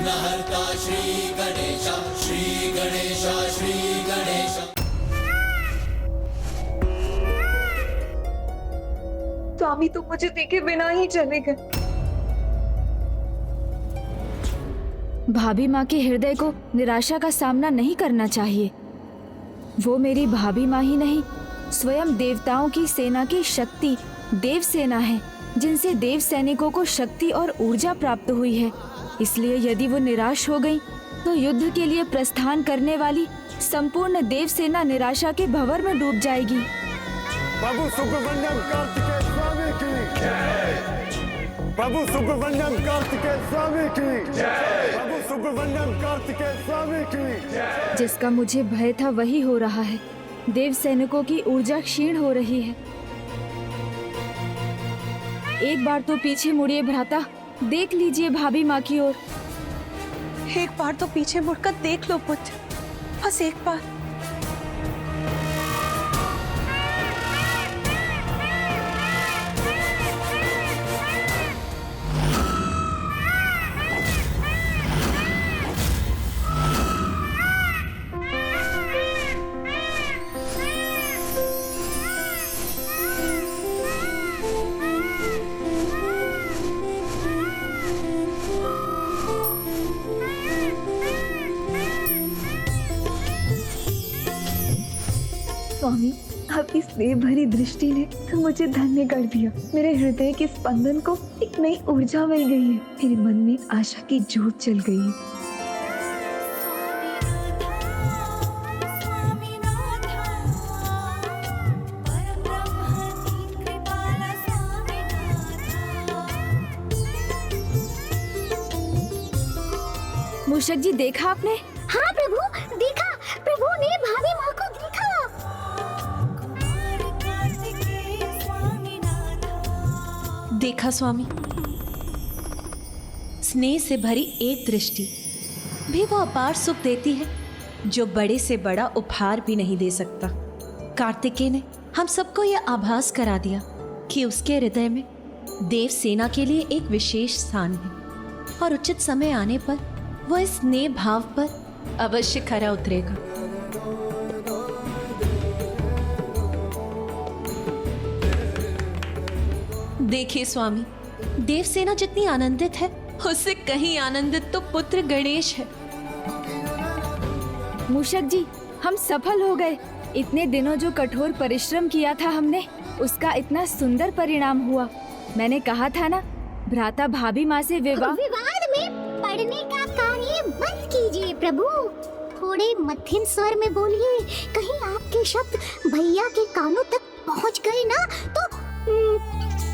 विघ्नहर्ता श्री गणेश, श्री गणेश, श्री गणेश। स्वामी तो मुझे देखे बिना ही चले गए। भाभी माँ के हृदय को निराशा का सामना नहीं करना चाहिए। वो मेरी भाभी माँ ही नहीं, स्वयं देवताओं की सेना की शक्ति देव सेना है, जिनसे देव सैनिकों को शक्ति और ऊर्जा प्राप्त हुई है। इसलिए यदि वो निराश हो गई तो युद्ध के लिए प्रस्थान करने वाली संपूर्ण देव सेना निराशा के भंवर में डूब जाएगी। प्रभु सुब्रमण्यम कार्तिकेय स्वामी की जय। प्रभु सुब्रमण्यम कार्तिकेय स्वामी की जय। प्रभु सुब्रमण्यम कार्तिकेय स्वामी की जय। जिसका मुझे भय था वही हो रहा है। देव सैनिकों की ऊर्जा क्षीण हो रही है। एक बार तो पीछे मुड़िए भ्राता, देख लीजिए भाभी माँ की ओर। एक बार तो पीछे मुड़कर देख लो पुत्र, बस एक बार। स्वामी, आपकी स्नेह भरी दृष्टि ने तो मुझे धन्य कर दिया। मेरे हृदय के स्पंदन को एक नई ऊर्जा मिल गई है। मेरे मन में आशा की ज्योत जल गई है। मूषक जी, देखा आपने? हाँ प्रभु, देखा। प्रभु ने भाभी माँ को देखा। देखा स्वामी, स्नेह से भरी एक दृष्टि भी वो अपार सुख देती है जो बड़े से बड़ा उपहार भी नहीं दे सकता। कार्तिकेय ने हम सबको यह आभास करा दिया कि उसके हृदय में देव सेना के लिए एक विशेष स्थान है और उचित समय आने पर वह इस स्नेह भाव पर अवश्य खरा उतरेगा। देखिए स्वामी, देवसेना जितनी आनंदित है उससे कहीं आनंदित तो पुत्र गणेश है। मूषक जी, हम सफल हो गए। इतने दिनों जो कठोर परिश्रम किया था हमने, उसका इतना सुंदर परिणाम हुआ। मैंने कहा था ना, भ्राता भाभी माँ से विवाद में पढ़ने का कार्य बंद कीजिए प्रभु। थोड़े मध्यम स्वर में बोलिए, कहीं आपके शब्द भैया के कानों तक पहुँच गए ना तो।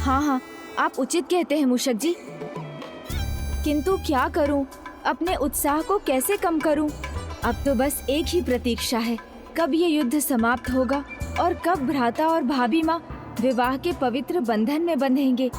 हाँ हाँ, आप उचित कहते हैं मूषक जी, किंतु क्या करूं? अपने उत्साह को कैसे कम करूं? अब तो बस एक ही प्रतीक्षा है, कब ये युद्ध समाप्त होगा और कब भ्राता और भाभी माँ विवाह के पवित्र बंधन में बंधेंगे।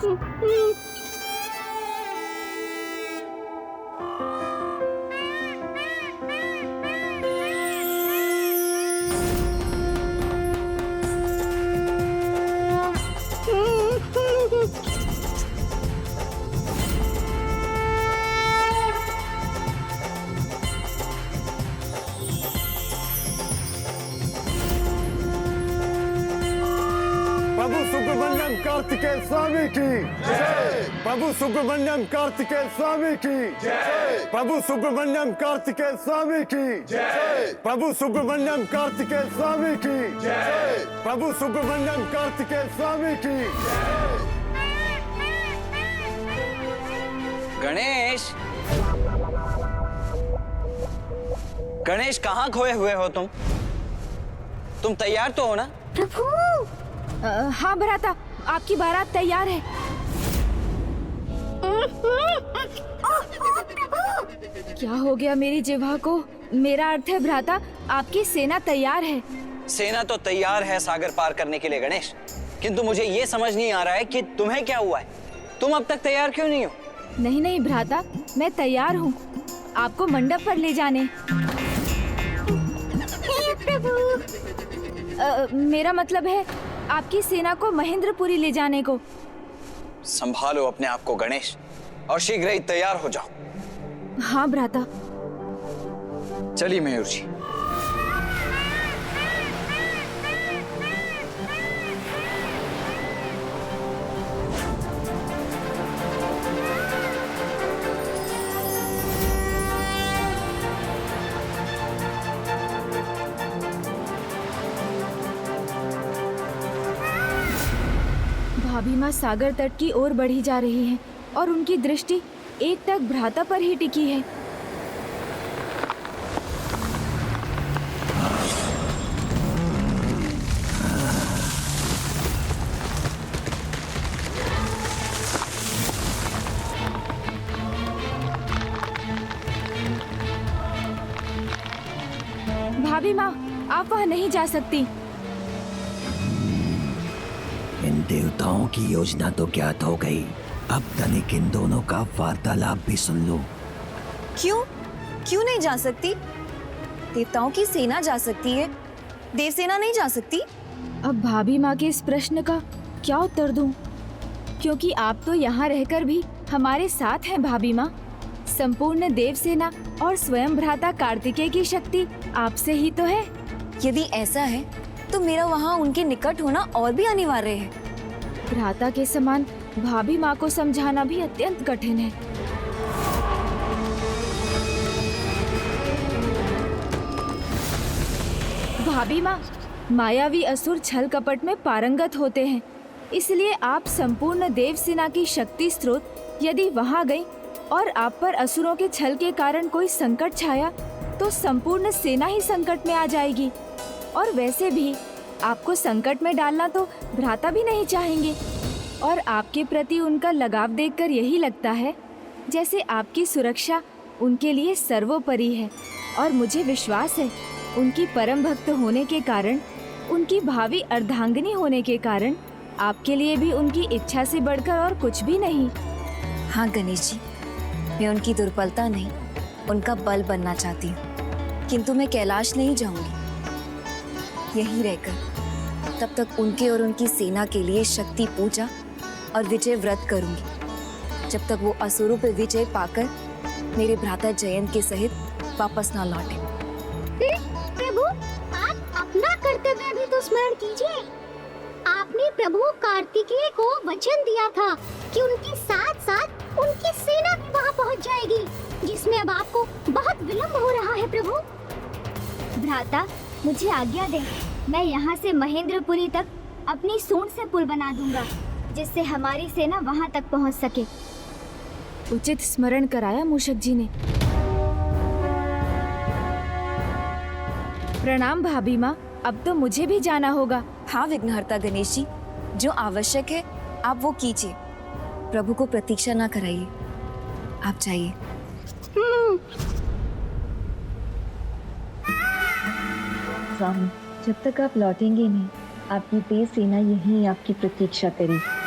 प्रभु सुब्रमण्यम कार्तिकेय स्वामी की जय। प्रभु सुब्रमण्यम कार्तिकेय स्वामी की जय। प्रभु सुब्रमण्यम कार्तिकेय स्वामी की जय। प्रभु सुब्रमण्यम कार्तिकेय स्वामी की जय। प्रभु सुब्रमण्यम कार्तिकेय स्वामी की जय। गणेश, गणेश कहाँ खोए हुए हो तुम? तुम तैयार तो हो ना? प्रभु। हाँ भ्राता, आपकी बारात तैयार है। क्या हो गया मेरी जिह्वा को? मेरा अर्थ है भ्राता, आपकी सेना तैयार है। सेना तो तैयार है सागर पार करने के लिए गणेश, किंतु मुझे ये समझ नहीं आ रहा है कि तुम्हें क्या हुआ है। तुम अब तक तैयार क्यों नहीं हो? नहीं नहीं भ्राता, मैं तैयार हूँ आपको मंडप पर ले जाने। मेरा मतलब है आपकी सेना को महेंद्रपुरी ले जाने को। संभालो अपने आप को गणेश और शीघ्र ही तैयार हो जाओ। हाँ भ्राता। चलिए मयूर जी। भाभी माँ सागर तट की ओर बढ़ी जा रही हैं और उनकी दृष्टि एकटक भ्राता पर ही टिकी है। भाभी माँ, आप वहाँ नहीं जा सकती। इन देवताओं की योजना तो ज्ञात हो गई, अब तनिक इन दोनों का वार्तालाप भी सुन लो। क्यों नहीं जा सकती? देवताओं की सेना जा सकती है, देवसेना नहीं जा सकती। अब भाभी माँ के इस प्रश्न का क्या उत्तर दूं? क्योंकि आप तो यहाँ रहकर भी हमारे साथ हैं भाभी माँ। संपूर्ण देवसेना और स्वयं भ्राता कार्तिकेय की शक्ति आपसे ही तो है। यदि ऐसा है तो मेरा वहाँ उनके निकट होना और भी अनिवार्य है। भ्राता के समान भाभी माँ को समझाना भी अत्यंत कठिन है। भाभी माँ, मायावी असुर छल कपट में पारंगत होते हैं, इसलिए आप संपूर्ण देवसेना की शक्ति स्रोत यदि वहाँ गई और आप पर असुरों के छल के कारण कोई संकट छाया तो संपूर्ण सेना ही संकट में आ जाएगी। और वैसे भी आपको संकट में डालना तो भ्राता भी नहीं चाहेंगे। और आपके प्रति उनका लगाव देखकर यही लगता है जैसे आपकी सुरक्षा उनके लिए सर्वोपरि है। और मुझे विश्वास है उनकी परम भक्त होने के कारण, उनकी भावी अर्धांगिनी होने के कारण आपके लिए भी उनकी इच्छा से बढ़कर और कुछ भी नहीं। हाँ गणेश जी, मैं उनकी दुर्बलता नहीं, उनका बल बनना चाहती हूँ। किंतु मैं कैलाश नहीं जाऊंगी, यहीं रहकर तब तक उनके और उनकी सेना के लिए शक्ति पूजा और विजय व्रत करूंगी, जब तक वो असुरों पर विजय पाकर मेरे भ्राता जयंत के सहित वापस ना लौटे। प्रभु, आप अपना कर्तव्य भी तो स्मरण कीजिए। आपने प्रभु कार्तिकेय को वचन दिया था कि उनके साथ साथ उनकी सेना भी वहाँ पहुँच जाएगी, जिसमें अब आपको बहुत विलंब हो रहा है। प्रभु भ्राता, मुझे आज्ञा दें, मैं यहाँ से महेंद्रपुरी तक अपनी सूंड से पुल बना दूंगा, जिससे हमारी सेना वहाँ तक पहुँच सके। उचित स्मरण कराया मूषक जी ने। प्रणाम भाभी माँ, अब तो मुझे भी जाना होगा। हाँ विघ्नहर्ता गणेश जी, जो आवश्यक है आप वो कीजिए, प्रभु को प्रतीक्षा ना कराइए, आप जाइए। स्वामी, जब तक आप लौटेंगे नहीं, आपकी तेज सेना यहीं आपकी प्रतीक्षा करेगी।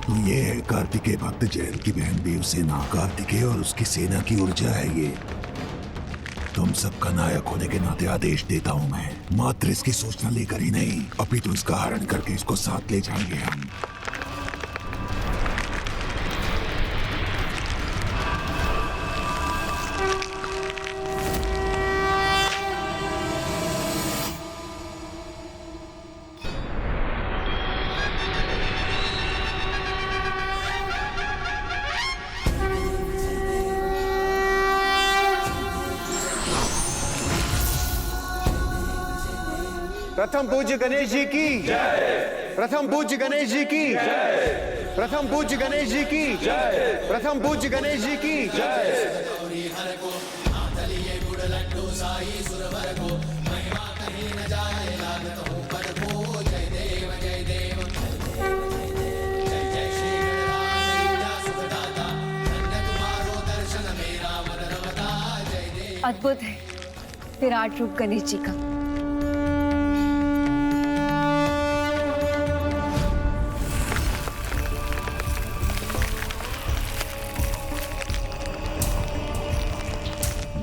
तो ये है कार्तिकेय भक्त जयंत की बहन देवसेना। कार्तिकेय और उसकी सेना की ऊर्जा है ये। तुम सबका नायक होने के नाते आदेश देता हूँ मैं, मात्र इसकी सूचना लेकर ही नहीं, अपितु इसका हरण करके इसको साथ ले जाएंगे हम। प्रथम पूज्य गणेश जी की जय। प्रथम पूज्य गणेश जी की जय। प्रथम पूज्य गणेश जी की जय। प्रथम पूज्य गणेश जी की जय। अद्भुत है विराट रूप गणेश जी का।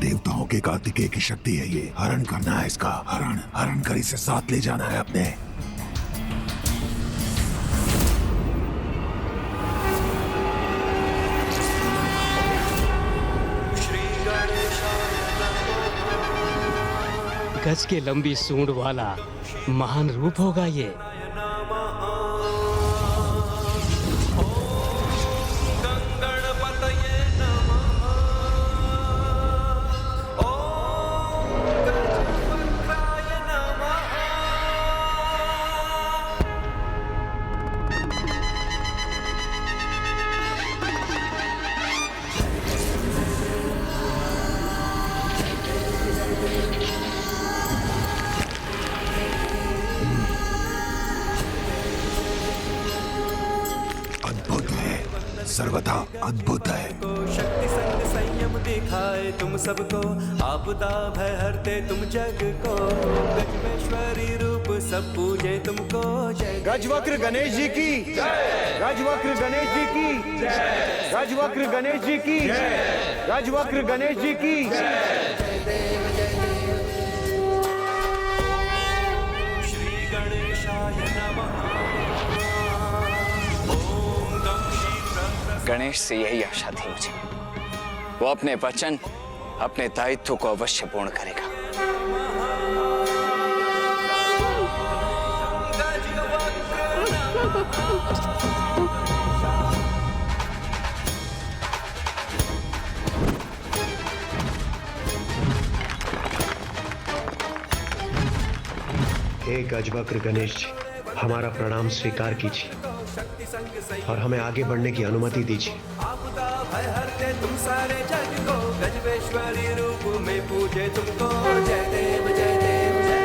देवताओं के कार्तिकेय की शक्ति है ये। हरण करना है इसका। हरण कर इसे साथ ले जाना है अपने। गज के लंबी सूंड वाला महान रूप होगा ये। सर्वथा अद्भुत है। शक्ति संग संयम दिखाए तुम सबको, आपदा भय हरते तुम जग को। गजवेश्वरी रूप सब पूजे तुमको। जय गजवक्र गणेश जी की जय। गजवक्र गणेश जी की जय। गजवक्र गणेश जी की जय। गजवक्र गणेश जी की जय। श्री गणेशाय नमः। गणेश से यही आशा थी मुझे। वो अपने वचन, अपने दायित्व को अवश्य पूर्ण करेगा। हे गजवक्र गणेश जी, हमारा प्रणाम स्वीकार कीजिए और हमें आगे बढ़ने की अनुमति दीजिए। आपदा भय हरते तुम सारे जग को। गजवेश्वरी रूप में पूजे तुमको। जय देव जय देव जय।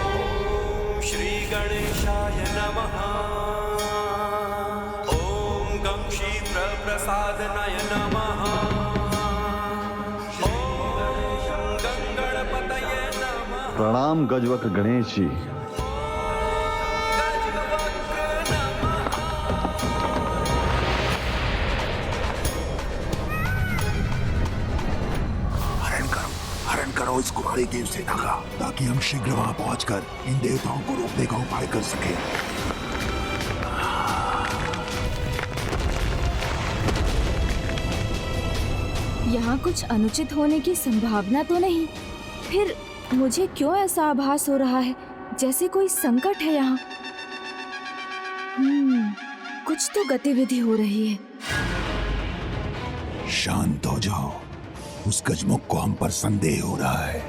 ओम श्री गणेशाय नमः। ओम गं क्षीप्र प्रसादनाय नमः। ओम गं गणपतये नमः। प्रणाम गजवक्र गणेश जी। करो इस कुमारी देव सेना का, ताकि हम शीघ्र वहां पहुंचकर इन देवताओं को रोकने का उपाय कर सकें। यहाँ कुछ अनुचित होने की संभावना तो नहीं? फिर मुझे क्यों ऐसा आभास हो रहा है जैसे कोई संकट है यहाँ? कुछ तो गतिविधि हो रही है। शांत हो जाओ। उस गजमुख को हम पर संदेह हो रहा है।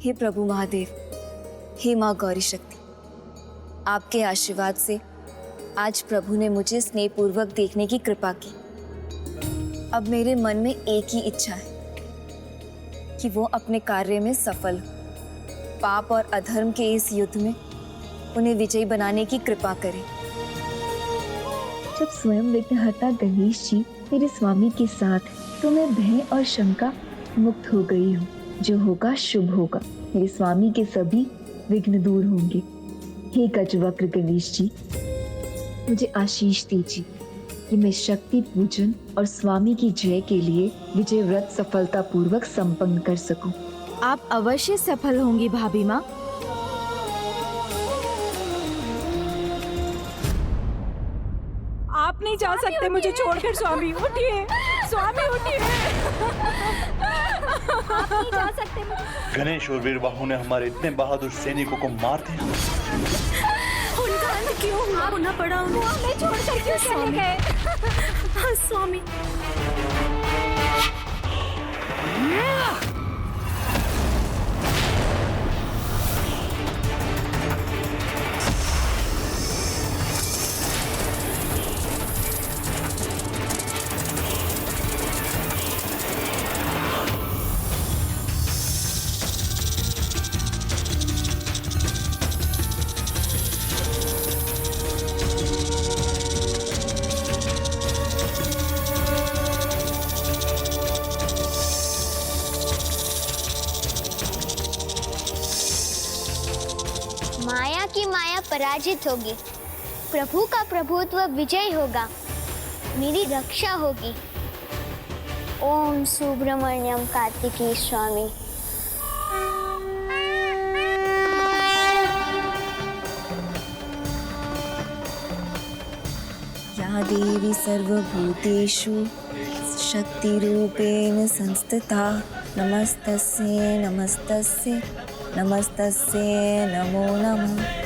हे प्रभु महादेव, हे माँ गौरी शक्ति, आपके आशीर्वाद से आज प्रभु ने मुझे स्नेहपूर्वक देखने की कृपा की। अब मेरे मन में एक ही इच्छा है कि वो अपने कार्य में सफल हो। पाप और अधर्म के इस युद्ध में उन्हें विजयी बनाने की कृपा करें। जब स्वयं विघ्नहर्ता गणेश जी मेरे स्वामी के साथ हैं, तो मैं भय और शंका मुक्त हो गई हूँ। जो होगा शुभ होगा। मेरे स्वामी के सभी विघ्न दूर होंगे। हे गजवक्र गणेश जी, मुझे आशीष दीजिए कि मैं शक्ति पूजन और स्वामी की जय के लिए विजय व्रत सफलता पूर्वक संपन्न कर सकूं। आप अवश्य सफल होंगी भाभी माँ। आप नहीं जा सकते मुझे छोड़कर स्वामी, उठिए स्वामी उठिए। आप नहीं जा सकते मुझे। गणेश और वीरबाहु ने हमारे इतने बहादुर सैनिकों को मार दिया। उनका अंत क्यों हुआ? होना पड़ा उन्हें। हमें छोड़कर क्यों चले गए? हाँ, स्वामी। माया की माया पराजित होगी, प्रभु का प्रभुत्व विजय होगा, मेरी रक्षा होगी। ओम सुब्रमण्यम कार्तिकेय स्वामी। या देवी सर्वभूतेषु शक्तिरूपेण संस्थिता नमस्तस्यै नमस्तस्यै नमस्तस्यै नमो नमः।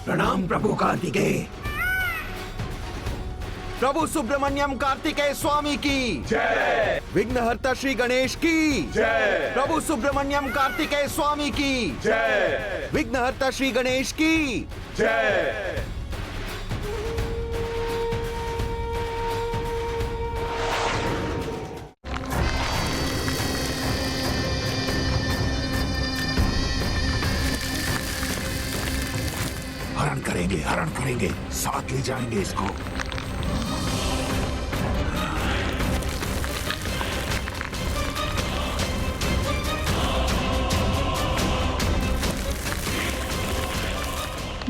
प्रणाम प्रभु कार्तिकेय। प्रभु सुब्रमण्यम कार्तिकेय स्वामी की जय। विघ्नहर्ता श्री गणेश की जय। प्रभु सुब्रमण्यम कार्तिकेय स्वामी की जय। विघ्नहर्ता श्री गणेश की जय। हरण करेंगे, साथ ले जाएंगे इसको।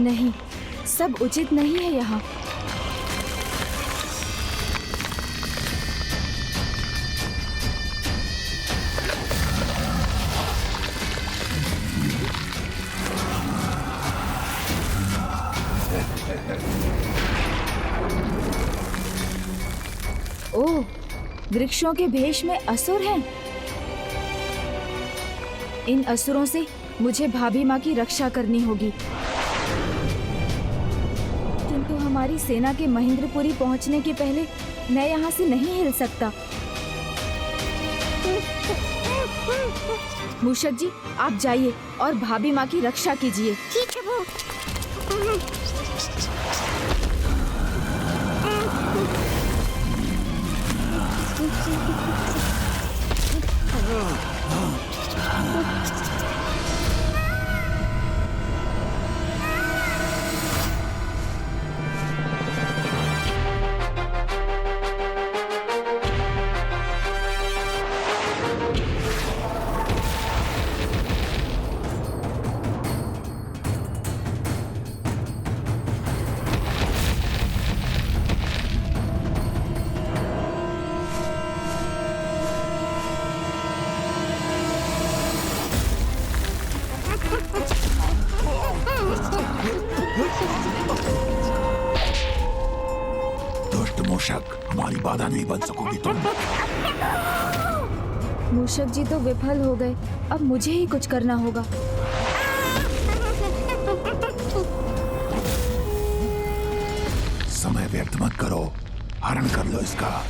नहीं, सब उचित नहीं है यहाँ। ओह, वृक्षों के भेष में असुर हैं। इन असुरों से मुझे भाभी माँ की रक्षा करनी होगी। किंतु हमारी सेना के महेंद्रपुरी पहुंचने के पहले मैं यहाँ से नहीं हिल सकता। मूषक जी, आप जाइए और भाभी माँ की रक्षा कीजिए। ठीक है वो। दुष्ट मूषक, हमारी बाधा नहीं बन सकोगी तुम। मूषक जी तो विफल हो गए, अब मुझे ही कुछ करना होगा। समय व्यर्थ मत करो, हरण कर लो इसका।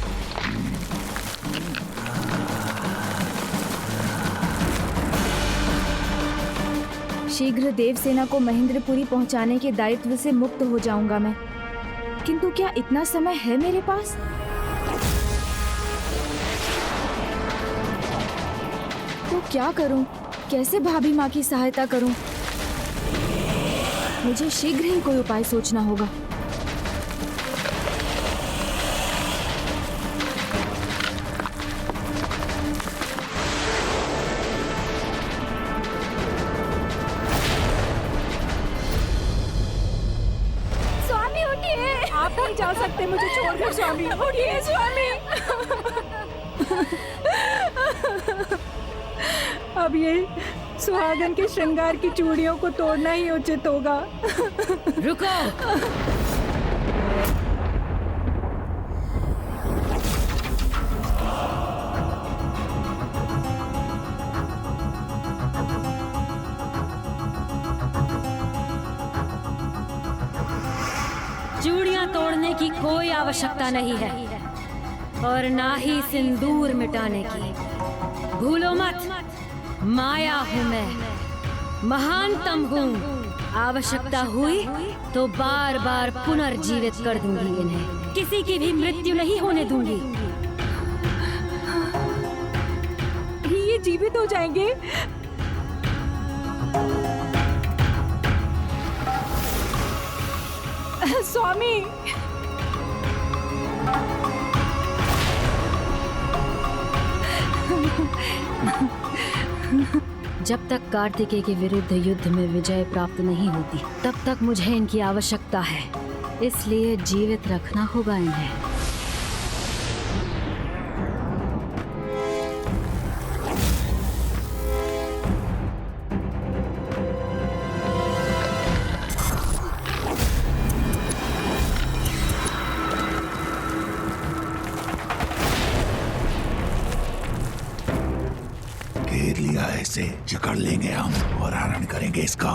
शीघ्र देवसेना को महेंद्रपुरी पहुंचाने के दायित्व से मुक्त हो जाऊंगा मैं। किंतु क्या इतना समय है मेरे पास? तो क्या करूं? कैसे भाभी माँ की सहायता करूं? मुझे शीघ्र ही कोई उपाय सोचना होगा। उठिए स्वामी, उठिए स्वामी। अब ये सुहागन के श्रृंगार की चूड़ियों को तोड़ना ही उचित होगा। रुको। चूड़ियां तोड़ने की कोई आवश्यकता नहीं है और ना ही सिंदूर मिटाने की। भूलो मत, माया हूँ मैं, महानतम हूँ। आवश्यकता हुई तो बार बार पुनर्जीवित कर दूंगी इन्हें। किसी की भी मृत्यु नहीं होने दूंगी। ये जीवित हो जाएंगे। स्वामी, जब तक कार्तिकेय के विरुद्ध युद्ध में विजय प्राप्त नहीं होती तब तक मुझे इनकी आवश्यकता है, इसलिए जीवित रखना होगा इन्हें। घेर लिया है इसे, जकड़ लेंगे हम और हरण करेंगे इसका।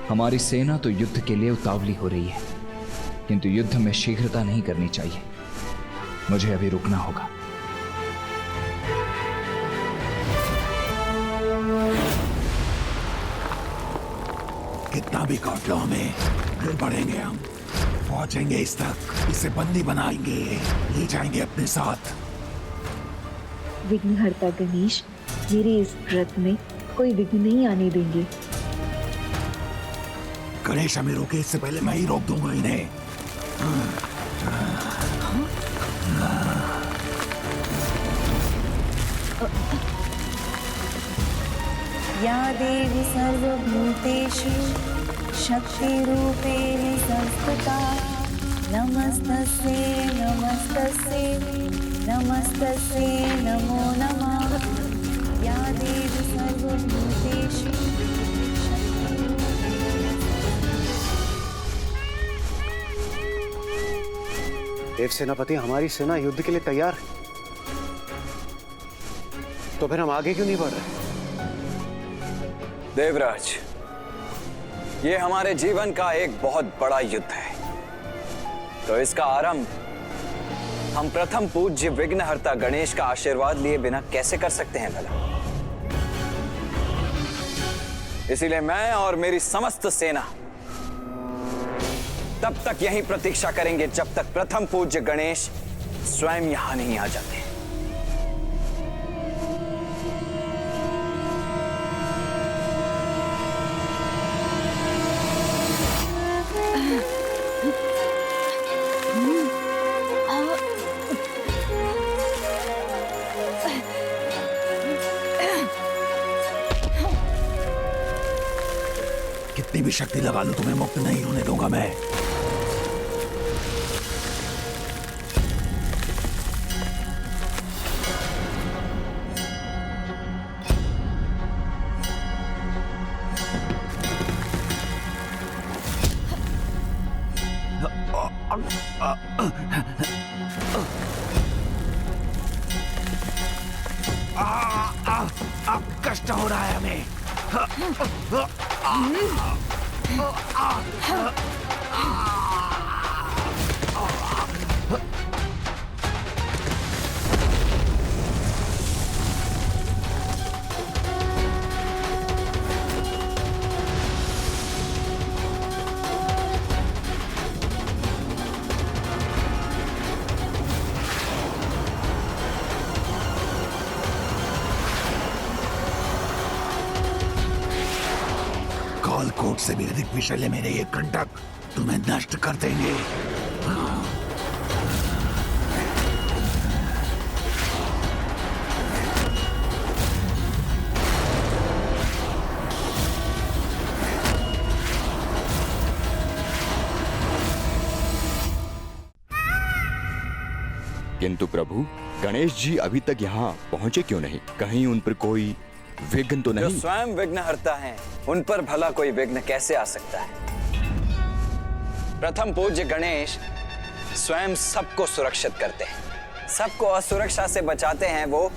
हमारी सेना तो युद्ध के लिए उतावली हो रही है, किंतु युद्ध में शीघ्रता नहीं करनी चाहिए। मुझे अभी रुकना होगा। कितना भी काट लो हमें, फिर बढ़ेंगे हम, पहुंचेंगे इस तक, इसे बंदी बनाएंगे, ले जाएंगे अपने साथ। विघ्नहर्ता गणेश, मेरे इस व्रत में कोई विघ्न नहीं आने देंगे। गणेश हमें रोके इससे पहले मैं ही रोक दूंगा इन्हें। या देवी सर्वभूतेषु शक्तिरूपेण संस्थिता नमस्तस्यै नमस्तस्यै नमस्तस्यै नमो नमः। या देवी सर्वभूतेषु देव सेनापति, हमारी सेना युद्ध के लिए तैयार है, तो फिर हम आगे क्यों नहीं बढ़ रहे? देवराज, ये हमारे जीवन का एक बहुत बड़ा युद्ध है, तो इसका आरंभ हम प्रथम पूज्य विघ्नहर्ता गणेश का आशीर्वाद लिए बिना कैसे कर सकते हैं भला? इसीलिए मैं और मेरी समस्त सेना तब तक यहीं प्रतीक्षा करेंगे जब तक प्रथम पूज्य गणेश स्वयं यहां नहीं आ जाते। शक्ति लगा लो, तुम्हें मुक्त नहीं होने दूंगा मैं। कष्ट हो रहा है हमें। कालकोट से भी अधिक विषैले मेरे ये कंटक तुम्हें नष्ट कर देंगे। किंतु प्रभु, गणेश जी अभी तक यहाँ पहुँचे क्यों नहीं? कहीं उन पर कोई विघ्न तो नहीं? जो स्वयं विघ्नहर्ता हैं, उन पर भला कोई विघ्न कैसे आ सकता है? प्रथम पूज्य गणेश स्वयं सबको सुरक्षित करते हैं, सबको असुरक्षा से बचाते हैं। वो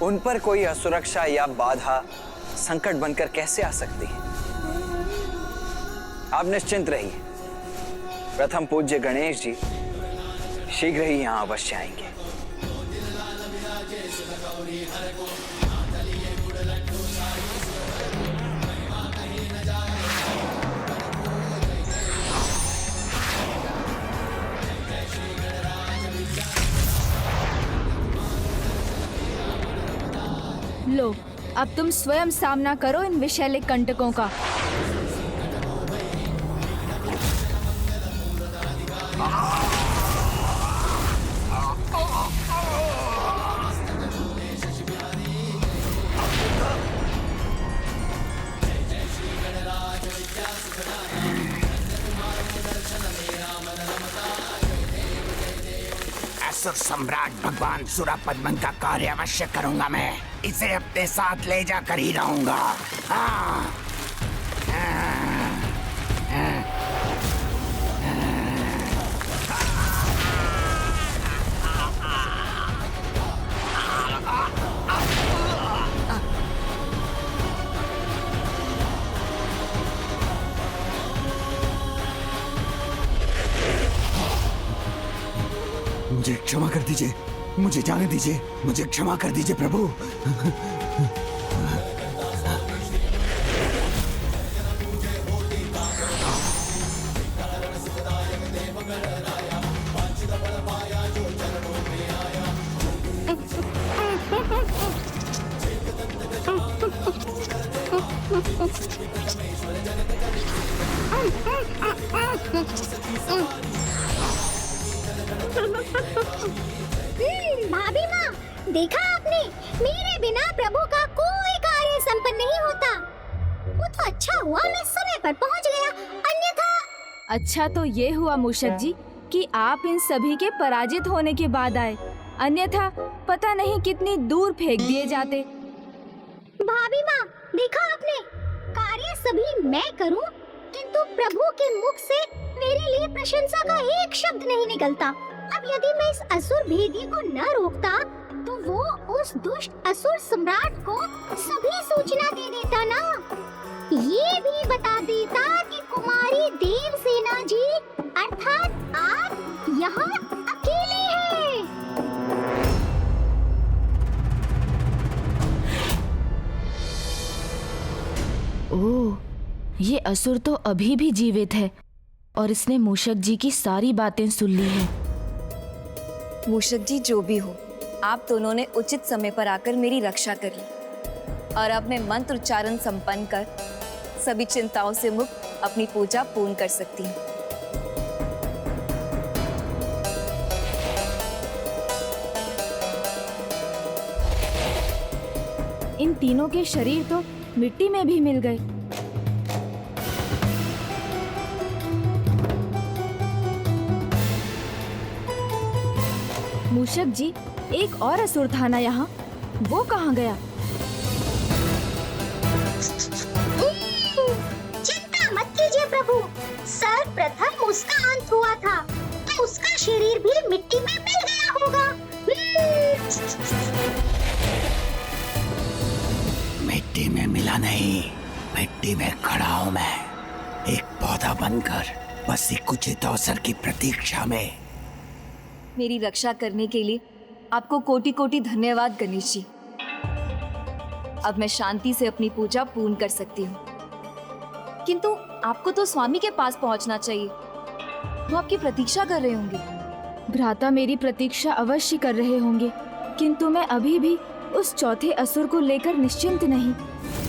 उन पर कोई असुरक्षा या बाधा संकट बनकर कैसे आ सकती है? आप निश्चिंत रहिए, प्रथम पूज्य गणेश जी शीघ्र ही यहाँ अवश्य आएंगे। लो, अब तुम स्वयं सामना करो इन विषैले कंटकों का। असुर सम्राट भगवान सुरापद्मन का कार्य अवश्य करूंगा मैं। इसे अपने साथ ले जाकर ही रहूंगा। मुझे क्षमा कर दीजिए, मुझे जाने दीजिए, मुझे क्षमा कर दीजिए प्रभु। भाभी माँ, देखा आपने, मेरे बिना प्रभु का कोई कार्य संपन्न नहीं होता। वो तो अच्छा हुआ मैं समय पर पहुँच गया, अन्यथा। अच्छा तो ये हुआ मूषक जी कि आप इन सभी के पराजित होने के बाद आए, अन्यथा पता नहीं कितनी दूर फेंक दिए जाते। भाभी माँ, देखा आपने, कार्य सभी मैं करूं, किंतु प्रभु के मुख से मेरे लिए प्रशंसा का एक शब्द नहीं निकलता। अब यदि मैं इस असुर भेदी को न रोकता, तो वो उस दुष्ट असुर सम्राट को सभी सूचना दे देता ना। ये भी बता देता कि कुमारी देवसेना जी अर्थात आप यहाँ अकेले हैं। ओह, ये असुर तो अभी भी जीवित है और इसने मूषक जी की सारी बातें सुन ली हैं। मूषक जी जो भी हो, आप दोनों ने उचित समय पर आकर मेरी रक्षा करी और अब मैं मंत्र उच्चारण संपन्न कर सभी चिंताओं से मुक्त अपनी पूजा पूर्ण कर सकती हूँ। इन तीनों के शरीर तो मिट्टी में भी मिल गए। मूषक जी, एक और असुर था ना यहाँ, वो कहाँ गया? चिंता मत कीजिए प्रभु, सर्वप्रथम उसका अंत हुआ था तो उसका शरीर भी मिट्टी में मिल गया होगा। मिट्टी में मिला नहीं, मिट्टी में खड़ा हूं मैं, एक पौधा बनकर, बस एक उचित अवसर की प्रतीक्षा में। मेरी रक्षा करने के लिए आपको कोटि कोटि धन्यवाद गणेश जी। अब मैं शांति से अपनी पूजा पूर्ण कर सकती हूँ। किंतु आपको तो स्वामी के पास पहुँचना चाहिए, वो आपकी प्रतीक्षा कर रहे होंगे। भ्राता मेरी प्रतीक्षा अवश्य कर रहे होंगे, किंतु मैं अभी भी उस चौथे असुर को लेकर निश्चिंत नहीं।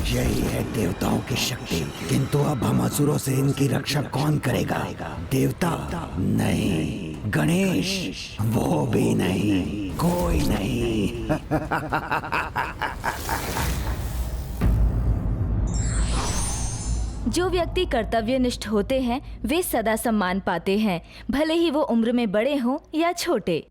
यही है देवताओं की शक्ति, किंतु अब हम असुरों से इनकी रक्षा कौन करेगा? देवता नहीं, गणेश वो भी नहीं, कोई नहीं। जो व्यक्ति कर्तव्यनिष्ठ होते हैं वे सदा सम्मान पाते हैं, भले ही वो उम्र में बड़े हों या छोटे।